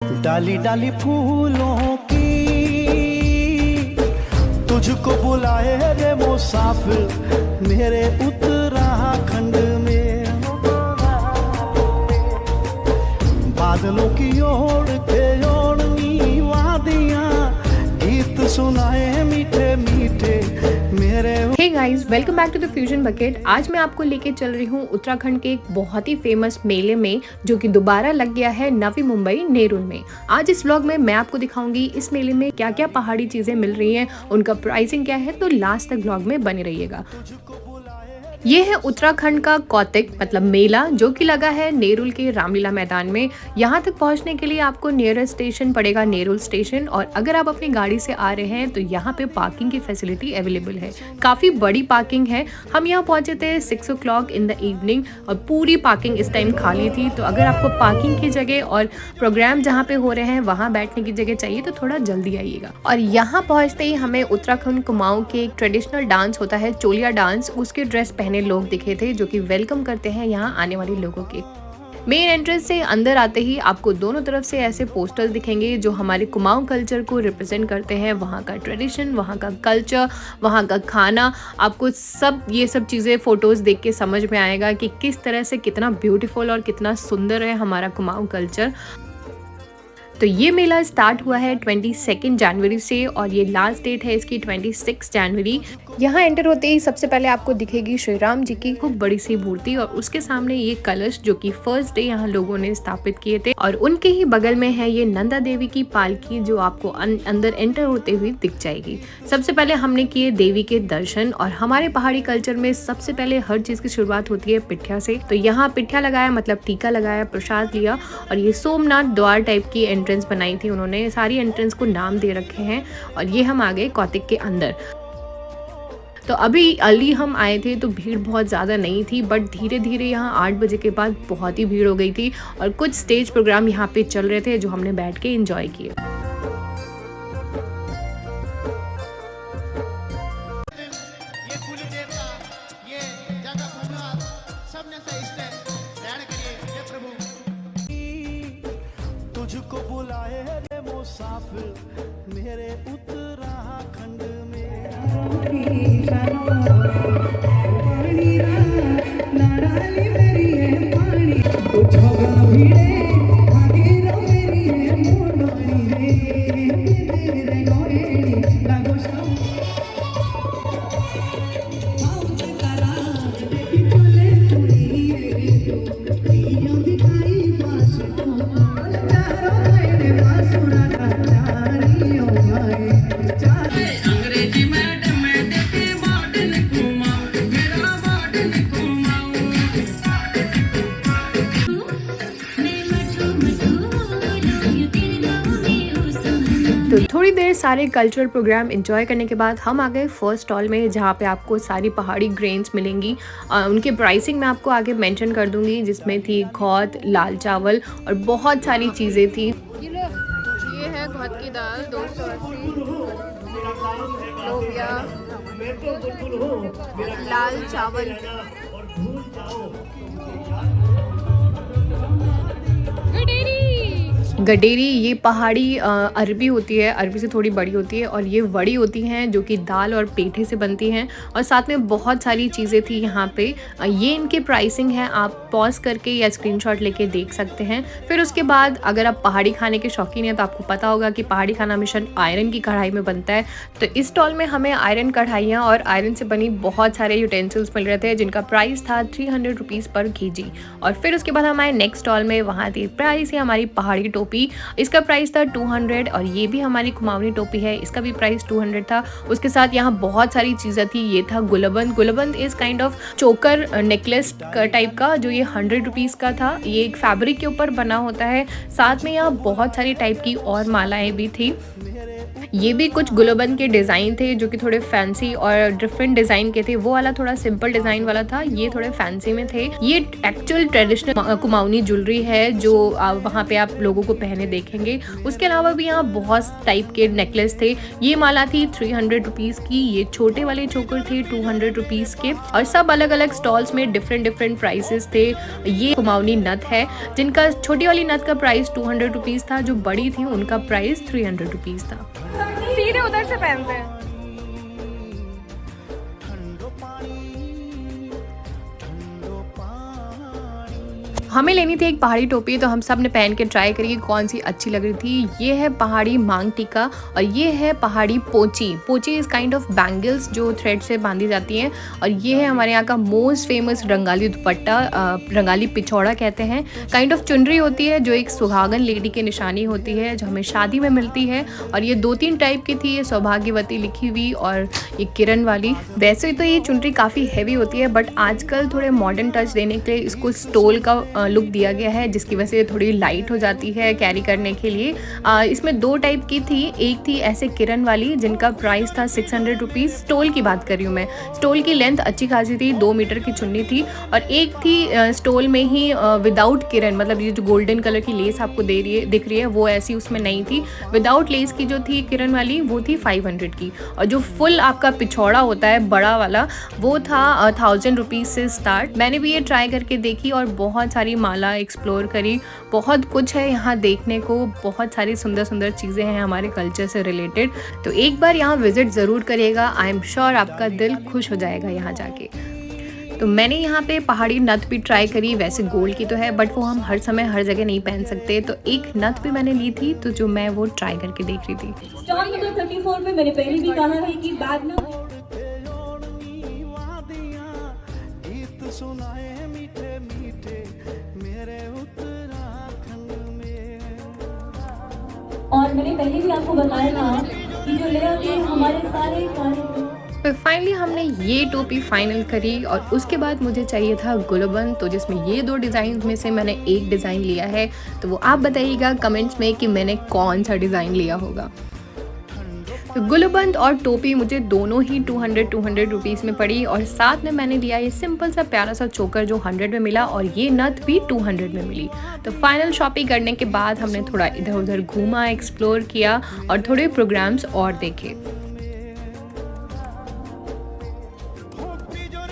डाली डाली फूलों की तुझको बुलाए रे मुसाफिर मेरे उत्तराखंड में। बादलों की ओर के ओढ़नी वादियां गीत सुनाए मीठे मीठे मेरे। Hey guys, welcome back to the Fusion Bucket. आज मैं आपको लेके चल रही हूँ उत्तराखंड के एक बहुत ही फेमस मेले में जो कि दोबारा लग गया है नवी मुंबई नेरुल में। आज इस व्लॉग में मैं आपको दिखाऊंगी इस मेले में क्या क्या पहाड़ी चीजें मिल रही हैं, उनका प्राइसिंग क्या है, तो लास्ट तक व्लॉग में बने रहिएगा। ये है उत्तराखंड का कौतिक मतलब मेला जो कि लगा है नेरुल के रामलीला मैदान में। यहाँ तक पहुँचने के लिए आपको नियरेस्ट स्टेशन पड़ेगा नेरुल स्टेशन, और अगर आप अपनी गाड़ी से आ रहे हैं तो यहाँ पे पार्किंग की फैसिलिटी अवेलेबल है। काफ़ी बड़ी पार्किंग है। हम यहाँ पहुँचे थे 6 o'clock इन द इवनिंग और पूरी पार्किंग इस टाइम खाली थी। तो अगर आपको पार्किंग की जगह और प्रोग्राम जहाँ पे हो रहे हैं वहाँ बैठने की जगह चाहिए तो थोड़ा जल्दी आइएगा। और यहाँ पहुँचते ही हमें उत्तराखंड कुमाऊं के एक ट्रेडिशनल डांस होता है चोलिया डांस, उसके ड्रेस लोग दिखे थे जो कि वेलकम करते हैं यहाँ आने वाले लोगों के। मेन एंट्रेंस से अंदर आते ही आपको दोनों तरफ से ऐसे पोस्टर्स दिखेंगे जो हमारे कुमाऊं कल्चर को रिप्रेजेंट करते हैं। वहाँ का ट्रेडिशन, वहाँ का कल्चर, वहाँ का खाना, आपको सब ये सब चीज़ें फ़ोटोज़ देख के समझ में आएगा कि किस तरह से कितना ब्यूटीफुल और कितना सुंदर है हमारा कुमाऊं कल्चर। तो ये मेला स्टार्ट हुआ है 22 जनवरी से और ये लास्ट डेट है इसकी 26 जनवरी। यहाँ एंटर होते ही सबसे पहले आपको दिखेगी श्री राम जी की खूब बड़ी सी मूर्ति और उसके सामने ये कलश जो कि फर्स्ट डे यहाँ लोगों ने स्थापित किए थे, और उनके ही बगल में है ये नंदा देवी की पालकी जो आपको अंदर एंटर होते हुए दिख जाएगी। सबसे पहले हमने किए देवी के दर्शन, और हमारे पहाड़ी कल्चर में सबसे पहले हर चीज की शुरुआत होती है पिठ्या से। तो यहाँ पिठ्या लगाया मतलब टीका लगाया, प्रसाद लिया, और ये सोमनाथ द्वार टाइप की एंट्रेंस बनाई थी उन्होंने। सारी एंट्रेंस को नाम दे रखे हैं और ये हम आ गए कौतिक के अंदर। तो अभी अर्ली हम आए थे तो भीड़ बहुत ज़्यादा नहीं थी, बट धीरे धीरे यहाँ 8 बजे के बाद बहुत ही भीड़ हो गई थी और कुछ स्टेज प्रोग्राम यहाँ पे चल रहे थे जो हमने बैठ के एंजॉय किए। तुझको बुलाए रे मुसाफिर मेरे उत्तराखंड में। तो थोड़ी देर सारे कल्चरल प्रोग्राम एंजॉय करने के बाद हम आ गए फर्स्ट स्टॉल में जहाँ पे आपको सारी पहाड़ी ग्रेन्स मिलेंगी। उनके प्राइसिंग मैं आपको आगे मेंशन कर दूंगी, जिसमें थी घौत, लाल चावल और बहुत सारी चीज़ें थी। ये है घौत की दाल 280, लोबिया, लाल चावल, गडेरी ये पहाड़ी अरबी होती है, अरबी से थोड़ी बड़ी होती है, और ये वड़ी होती हैं जो कि दाल और पेठे से बनती हैं, और साथ में बहुत सारी चीज़ें थी यहाँ पे। ये इनके प्राइसिंग है, आप पॉज करके या स्क्रीनशॉट लेके देख सकते हैं। फिर उसके बाद अगर आप पहाड़ी खाने के शौकीन हैं तो आपको पता होगा कि पहाड़ी खाना हमेशा आयरन की कढ़ाई में बनता है। तो इस स्टॉल में हमें आयरन कढ़ाइयाँ और आयरन से बनी बहुत सारे यूटेंसिल्स मिल रहे थे जिनका प्राइस था 300 रुपीज़ पर kg। और फिर उसके बाद हमारे नेक्स्ट स्टॉल में वहाँ थी प्राइस है हमारी पहाड़ी टोपी, इसका प्राइस था 200, और ये भी हमारी कुमाऊनी टोपी है, इसका भी प्राइस 200 था। उसके साथ यहाँ बहुत सारी चीज़ें थी। ये था गुलबंद। गुलबंद is kind of choker necklace type का, जो ये 100 रुपीज़ का था। ये एक फैब्रिक के ऊपर बना होता है। साथ में यहाँ बहुत सारी टाइप की और मालाएं भी थी। ये भी कुछ गुलबंद के डिज़ाइन थे जो कि थोड़े फैंसी और डिफरेंट डिज़ाइन के थे। वो वाला थोड़ा सिंपल डिज़ाइन वाला था, ये थोड़े फैंसी में थे। ये एक्चुअल ट्रेडिशनल कुमाऊनी ज्वेलरी है जो वहाँ पे आप लोगों को पहने देखेंगे। उसके अलावा भी यहाँ बहुत टाइप के नेकलेस थे। ये माला थी 300 रुपीज़ की, ये छोटे वाले चोकर थे 200 रुपीज़ के, और सब अलग अलग स्टॉल्स में डिफरेंट प्राइसेस थे। ये कुमाऊनी नथ है जिनका छोटी वाली नथ का प्राइस 200 रुपीज़ था, जो बड़ी थी उनका प्राइस 300 रुपीज़ था। सीधे उधर से पहनते हैं। हमें लेनी थी एक पहाड़ी टोपी, तो हम सब ने पहन के ट्राई करी कौन सी अच्छी लग रही थी। ये है पहाड़ी मांग टीका और ये है पहाड़ी पोची। पोची इज़ काइंड ऑफ बैंगल्स जो थ्रेड से बांधी जाती हैं, और ये है हमारे यहाँ का मोस्ट फेमस रंगाली दुपट्टा, रंगाली पिछौड़ा कहते हैं। काइंड ऑफ चुनरी होती है जो एक सुहागन लेडी की निशानी होती है, जो हमें शादी में मिलती है। और ये 2-3 टाइप की थी, ये सौभाग्यवती लिखी हुई और ये किरण वाली। वैसे तो ये चुनरी काफ़ी हैवी होती है, बट आजकल थोड़े मॉडर्न टच देने के लिए इसको स्टोल का लुक दिया गया है, जिसकी वजह से थोड़ी लाइट हो जाती है कैरी करने के लिए। इसमें 2 टाइप की थी, एक थी ऐसे किरण वाली जिनका प्राइस था 600 रुपीज़। स्टोल की बात कर रही हूँ मैं। स्टोल की लेंथ अच्छी खासी थी, 2 मीटर की चुन्नी थी। और एक थी स्टोल में ही विदाउट किरण, मतलब ये जो गोल्डन कलर की लेस आपको दिख रही है वो ऐसी उसमें नहीं थी। विदाउट लेस की जो थी किरण वाली वो थी 500 की, और जो फुल आपका पिछौड़ा होता है बड़ा वाला वो था 1000 रुपीज़ से स्टार्ट। मैंने भी ये ट्राई करके देखी और बहुत सारी माला एक्सप्लोर करी। बहुत कुछ है यहाँ देखने को, बहुत सारी सुंदर चीज़ें हैं हमारे कल्चर से रिलेटेड। तो एक बार यहाँ विजिट ज़रूर करिएगा, आई एम श्योर आपका दिल खुश हो जाएगा यहाँ जाके। तो मैंने यहाँ पे पहाड़ी नथ भी ट्राई करी। वैसे गोल्ड की तो है, बट वो हम हर समय हर जगह नहीं पहन सकते, तो एक नथ भी मैंने ली थी, तो जो मैं वो ट्राई करके देख रही थी। स्टॉल नंबर 34 पे मैंने पहले भी कहा है कि बाद में गीत सुनाए मीठे मीठे मेरे उत्तराखंड में। और मैंने पहले भी आपको बताया था कि जो लेयर के हमारे सारे कार्यक्रम। तो फाइनली हमने ये टोपी फाइनल करी, और उसके बाद मुझे चाहिए था गुलबंद, तो जिसमें ये 2 डिज़ाइन में से मैंने एक डिज़ाइन लिया है। तो वो आप बताइएगा कमेंट्स में कि मैंने कौन सा डिज़ाइन लिया होगा। तो गुलबंद और टोपी मुझे दोनों ही 200 रुपीज़ में पड़ी, और साथ में मैंने लिया ये सिंपल सा प्यारा सा चोकर जो 100 में मिला, और ये नथ भी 200 में मिली। तो फाइनल शॉपिंग करने के बाद हमने थोड़ा इधर उधर घूमा, एक्सप्लोर किया और थोड़े प्रोग्राम्स और देखे।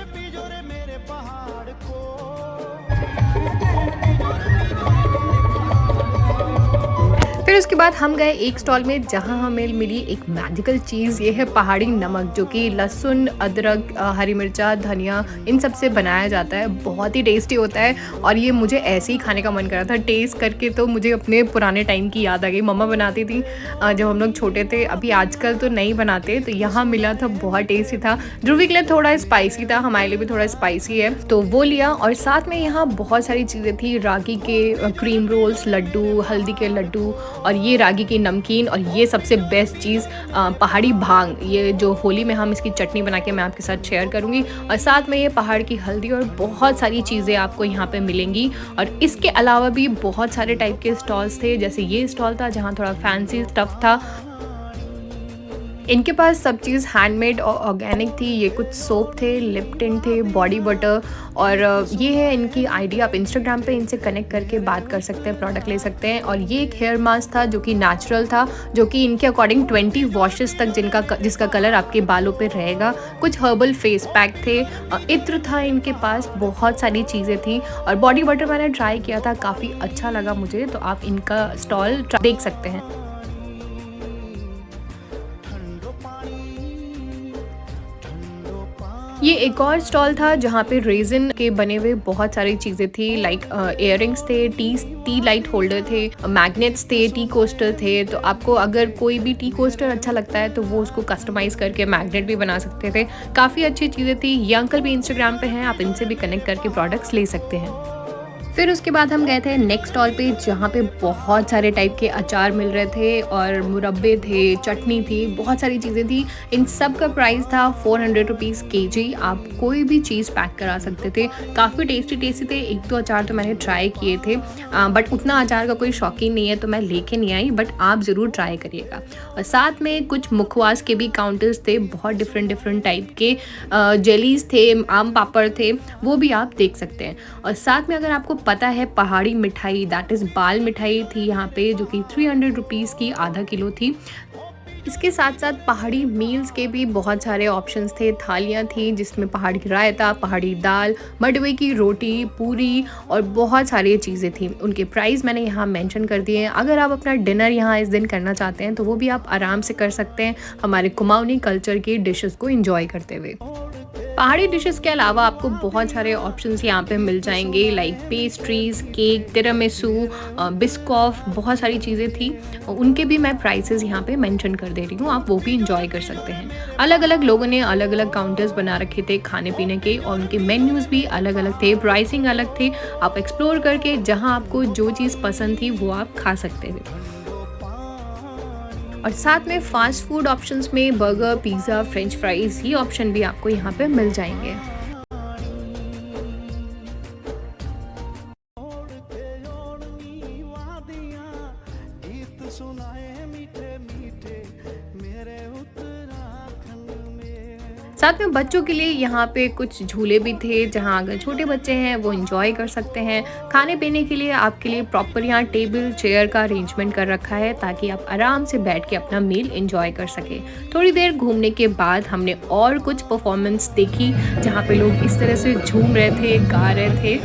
पिजोरे मेरे पहाड़ को फिर उसके बाद हम गए एक स्टॉल में जहां हमें मिली एक मैजिकल चीज़। ये है पहाड़ी नमक, जो कि लहसुन, अदरक, हरी मिर्चा, धनिया इन सब से बनाया जाता है। बहुत ही टेस्टी होता है, और ये मुझे ऐसे ही खाने का मन कर रहा था। टेस्ट करके तो मुझे अपने पुराने टाइम की याद आ गई। मम्मा बनाती थी जब हम लोग छोटे थे, अभी आजकल तो नहीं बनाते। तो यहाँ मिला था, बहुत टेस्टी था। ध्रुवी के लिए थोड़ा स्पाइसी था, हमारे लिए भी थोड़ा स्पाइसी है, तो वो लिया। और साथ में यहाँ बहुत सारी चीज़ें थी, रागी के क्रीम रोल्स, लड्डू, हल्दी के लड्डू, और ये रागी की नमकीन, और ये सबसे बेस्ट चीज़ पहाड़ी भांग, ये जो होली में हम इसकी चटनी बना के मैं आपके साथ शेयर करूँगी। और साथ में ये पहाड़ की हल्दी और बहुत सारी चीज़ें आपको यहाँ पे मिलेंगी। और इसके अलावा भी बहुत सारे टाइप के स्टॉल्स थे, जैसे ये स्टॉल था जहाँ थोड़ा फैंसी स्टफ़ था। इनके पास सब चीज़ हैंडमेड और ऑर्गेनिक थी। ये कुछ सोप थे, लिप टिंट थे, बॉडी बटर, और ये है इनकी आईडी। आप इंस्टाग्राम पे इनसे कनेक्ट करके बात कर सकते हैं, प्रोडक्ट ले सकते हैं। और ये एक हेयर मास्क था जो कि नेचुरल था, जो कि इनके अकॉर्डिंग 20 वॉशेस तक जिसका कलर आपके बालों पे रहेगा। कुछ हर्बल फेस पैक थे, इत्र था इनके पास, बहुत सारी चीज़ें थी। और बॉडी बटर मैंने ट्राई किया था, काफ़ी अच्छा लगा मुझे, तो आप इनका स्टॉल देख सकते हैं। ये एक और स्टॉल था जहाँ पे रेजिन के बने हुए बहुत सारी चीज़ें थी, लाइक इयररिंग्स थे, टी लाइट होल्डर थे, मैग्नेट्स थे, टी कोस्टर थे। तो आपको अगर कोई भी टी कोस्टर अच्छा लगता है तो वो उसको कस्टमाइज करके मैग्नेट भी बना सकते थे। काफ़ी अच्छी चीज़ें थी। ये अंकल भी इंस्टाग्राम पे हैं, आप इनसे भी कनेक्ट करके प्रोडक्ट्स ले सकते हैं। फिर उसके बाद हम गए थे नेक्स्ट स्टॉल पे, जहाँ पे बहुत सारे टाइप के अचार मिल रहे थे, और मुरब्बे थे, चटनी थी, बहुत सारी चीज़ें थी। इन सब का प्राइस था 400 रुपीज़ kg। आप कोई भी चीज़ पैक करा सकते थे। काफ़ी टेस्टी थे। 1-2 अचार तो मैंने ट्राई किए थे, बट उतना अचार का कोई शौकीन नहीं है तो मैं लेके नहीं आई, बट आप ज़रूर ट्राई करिएगा। और साथ में कुछ मुखवास के भी काउंटर्स थे, बहुत डिफरेंट टाइप के जेलीज थे, आम पापड़ थे, वो भी आप देख सकते हैं। और साथ में अगर आपको पता है पहाड़ी मिठाई दैट इज़ बाल मिठाई थी यहाँ पे, जो कि 300 रुपीज़ की आधा किलो थी। इसके साथ साथ पहाड़ी मील्स के भी बहुत सारे ऑप्शंस थे, थालियाँ थी जिसमें पहाड़ी रायता, पहाड़ी दाल, मडवे की रोटी, पूरी और बहुत सारी चीज़ें थी। उनके प्राइस मैंने यहाँ मेंशन कर दिए हैं। अगर आप अपना डिनर यहाँ इस दिन करना चाहते हैं तो वो भी आप आराम से कर सकते हैं हमारे कुमाऊनी कल्चर की डिशेस को एंजॉय करते हुए। पहाड़ी डिशेस के अलावा आपको बहुत सारे ऑप्शंस यहाँ पे मिल जाएंगे, like pastries, cake, tiramisu, Biscoff, बहुत सारी चीज़ें थी। उनके भी मैं प्राइसेस यहाँ पे मेंशन कर दे रही हूँ, आप वो भी इंजॉय कर सकते हैं। अलग अलग लोगों ने अलग अलग काउंटर्स बना रखे थे खाने पीने के, और उनके मेन्यूज़ भी अलग अलग थे, प्राइसिंग अलग थे। आप एक्सप्लोर करके जहाँ आपको जो चीज़ पसंद थी वो आप खा सकते थे। और साथ में फास्ट फूड ऑप्शंस में बर्गर, पिज़्ज़ा, फ्रेंच फ्राइज़, ये ऑप्शन भी आपको यहाँ पे मिल जाएंगे। गीत सुनाए मीठे मीठे मेरे उत्तराखंड में। साथ में बच्चों के लिए यहाँ पे कुछ झूले भी थे, जहाँ अगर छोटे बच्चे हैं वो एंजॉय कर सकते हैं। खाने पीने के लिए आपके लिए प्रॉपर यहाँ टेबल चेयर का अरेंजमेंट कर रखा है, ताकि आप आराम से बैठ के अपना मील एंजॉय कर सके। थोड़ी देर घूमने के बाद हमने और कुछ परफॉर्मेंस देखी, जहाँ पे लोग इस तरह से झूम रहे थे, गा रहे थे।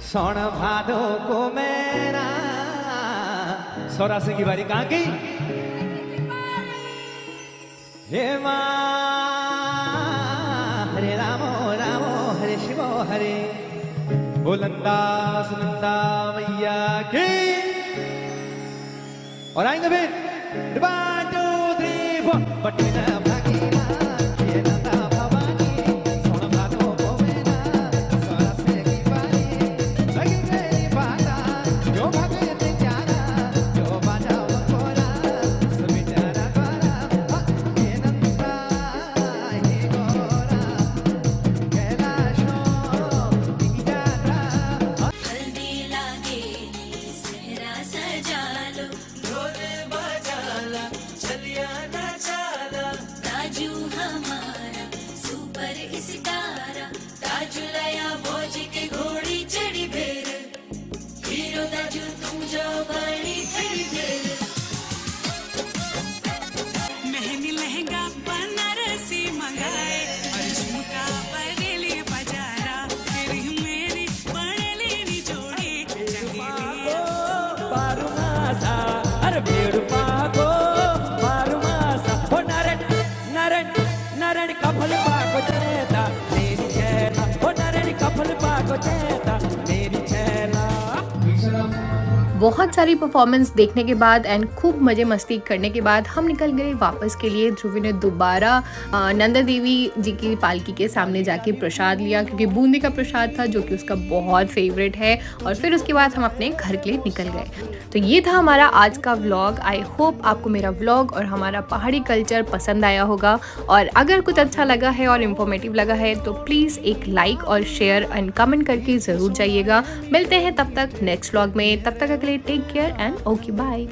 सोन भादो को मेरा सौराष्ट्र की बारी कहाँ की? हे माँ हरे रामो रामो हरे शिवो हरे, बुलंदा सुनंदा मैया की। और आएंगे फिर 1 2 3 4 बटना भागीना ये नंदा भवानी, सोन भादो को मेरा सौराष्ट्र की बारी, लगी मेरी बाता जो भागे ते जाना, जो बाजा बकोरा सभी जाना द्वारा, ये नंदा ये गोरा कैलाशो की जात्रा। हल्दी लागे सेहरा सजा लो, ढोल बजाला चलिया ना चाला, ताजू हमारा सुपर स्टारा, ताजू लया भोज के घोड़ी चढ़ी भेर, हीरो ताजू तुम जो बड़ी खड़ी भेर। मेहंदी लहंगा बनारसी मंगाए और झुमका बरेली बजारा, तेरी मेरी बड़ेली जोड़ी चमेली। बारुमासा अरे बेरुपाको बारुमासा हो नरण नरण नरण कफल पाको चेता मेरी चेला, हो नरण कफल पाको चेता मेरी चेला। बहुत सारी परफॉर्मेंस देखने के बाद एंड खूब मज़े मस्ती करने के बाद हम निकल गए वापस के लिए। ध्रुवी ने दोबारा नंदा देवी जी की पालकी के सामने जाके प्रसाद लिया, क्योंकि बूंदी का प्रसाद था जो कि उसका बहुत फेवरेट है। और फिर उसके बाद हम अपने घर के लिए निकल गए। तो ये था हमारा आज का व्लॉग। आई होप आपको मेरा व्लॉग और हमारा पहाड़ी कल्चर पसंद आया होगा, और अगर कुछ अच्छा लगा है और इन्फॉर्मेटिव लगा है तो प्लीज़ एक लाइक और शेयर एंड कमेंट करके ज़रूर जाइएगा। मिलते हैं तब तक नेक्स्ट व्लॉग में, तब तक take care and okay bye.